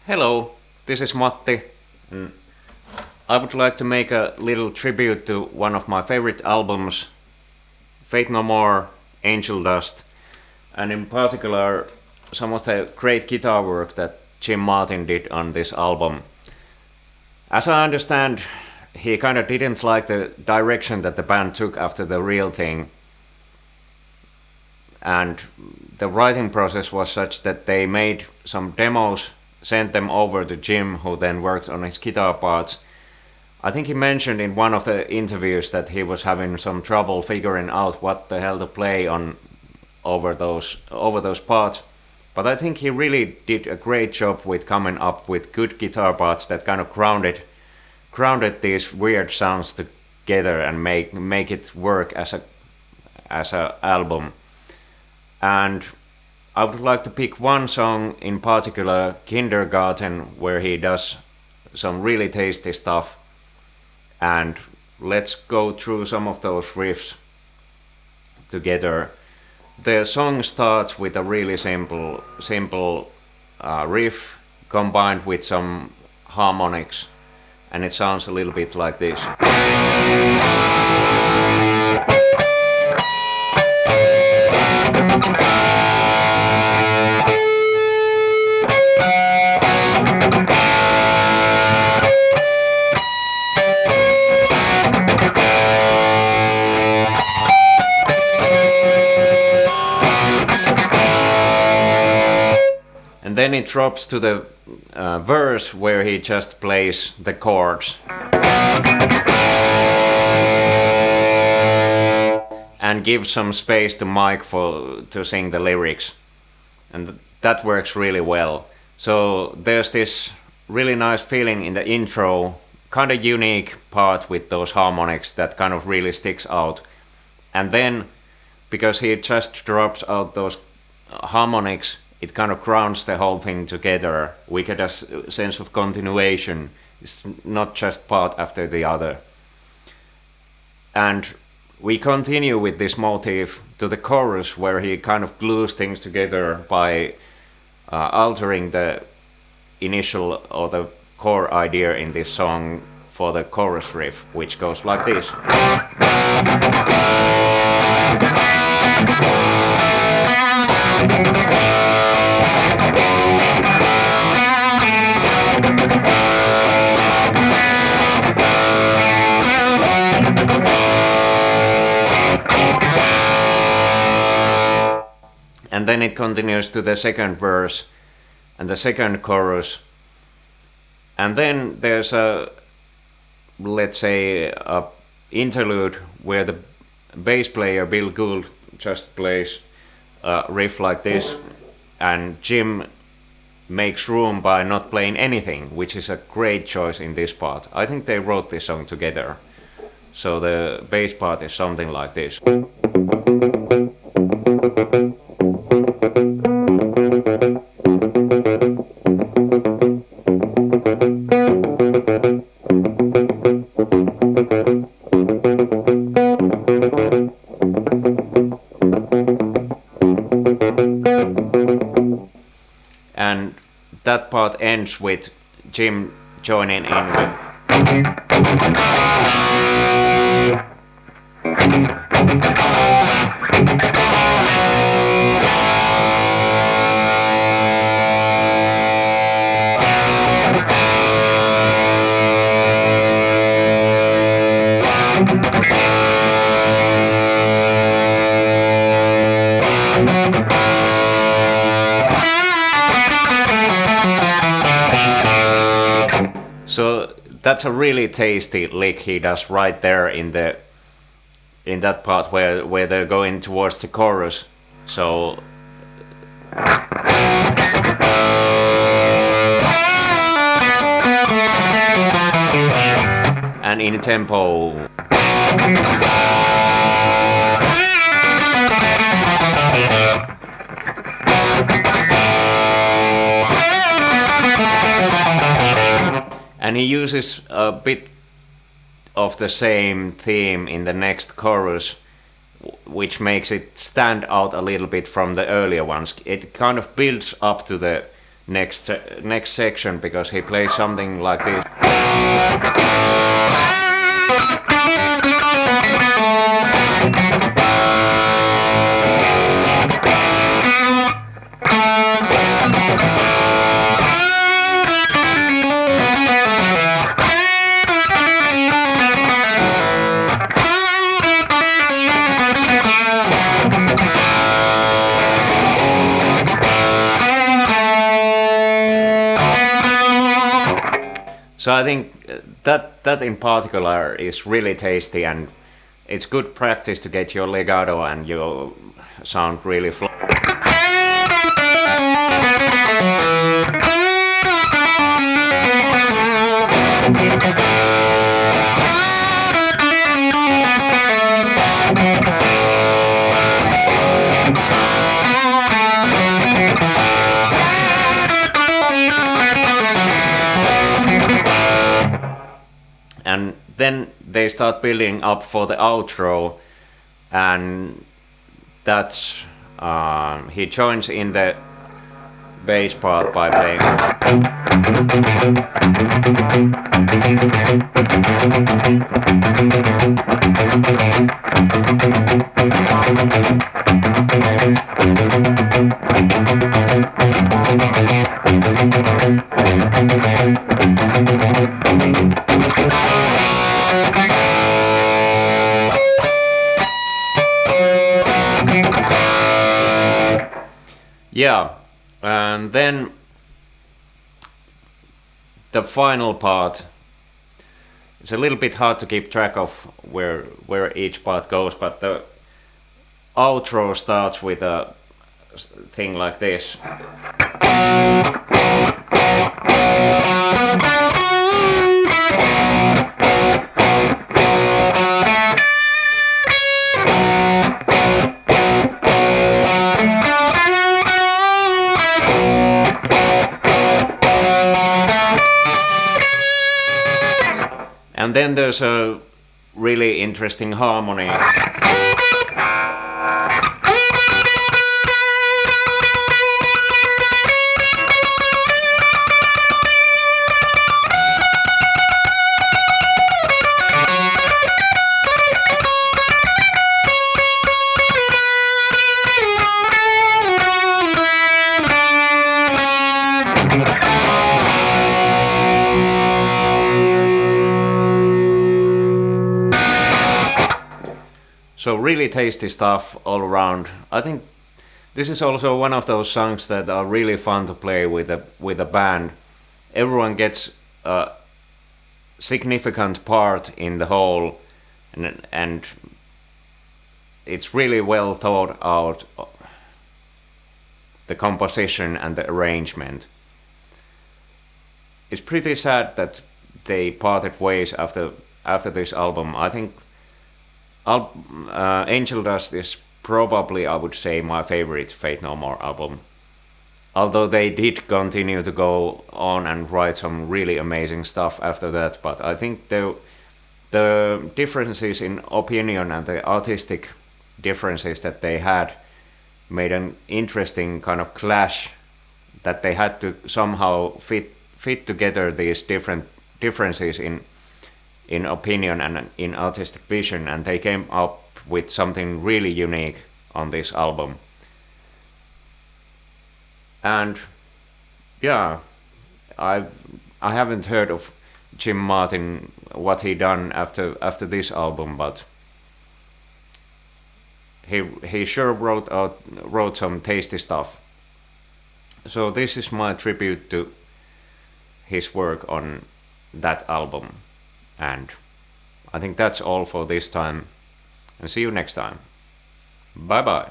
Hello, this is Matti. And I would like to make a little tribute to one of my favorite albums, Faith No More, Angel Dust, and in particular some of the great guitar work that Jim Martin did on this album. As I understand, he kind of didn't like the direction that the band took after the real thing, and the writing process was such that they made some demos, sent them over to Jim, who then worked on his guitar parts. I think he mentioned in one of the interviews that he was having some trouble figuring out what the hell to play on over those parts. But I think he really did a great job with coming up with good guitar parts that kind of grounded these weird sounds together and make it work as a album. And I would like to pick one song in particular, Kindergarten, where he does some really tasty stuff. And let's go through some of those riffs together. The song starts with a really simple riff combined with some harmonics, and it sounds a little bit like this. And then it drops to the verse where he just plays the chords and gives some space to Mike to sing the lyrics, and that works really well. So there's this really nice feeling in the intro, kind of unique part with those harmonics that kind of really sticks out. And then because he just drops out those harmonics, it kind of grounds the whole thing together. We get a sense of continuation. It's not just part after the other. And we continue with this motif to the chorus, where he kind of glues things together by altering the initial or the core idea in this song for the chorus riff, which goes like this. And then it continues to the second verse and the second chorus. And then there's let's say, a interlude where the bass player Bill Gould just plays a riff like this, and Jim makes room by not playing anything, which is a great choice in this part. I think they wrote this song together. So the bass part is something like this. And that part ends with Jim joining in with. So that's a really tasty lick he does right there in that part where they're going towards the chorus. So and in tempo. And he uses a bit of the same theme in the next chorus, which makes it stand out a little bit from the earlier ones. It kind of builds up to the next section, because he plays something like this. So I think that in particular is really tasty, and it's good practice to get your legato and your sound really flow. And then they start building up for the outro, and that's he joins in the bass part by playing. Yeah, and then the final part, it's a little bit hard to keep track of where each part goes, but the outro starts with a thing like this. And then there's a really interesting harmony. So really tasty stuff all around. I think this is also one of those songs that are really fun to play with a band. Everyone gets a significant part in the whole, and it's really well thought out, the composition and the arrangement. It's pretty sad that they parted ways after this album. I think Angel Dust is probably, I would say, my favorite Faith No More album. Although they did continue to go on and write some really amazing stuff after that, but I think the differences in opinion and the artistic differences that they had made an interesting kind of clash, that they had to somehow fit together these differences in opinion and in artistic vision, and they came up with something really unique on this album. And yeah, I haven't heard of Jim Martin, what he done after this album, but he sure wrote some tasty stuff. So this is my tribute to his work on that album. And I think that's all for this time. And see you next time. Bye bye.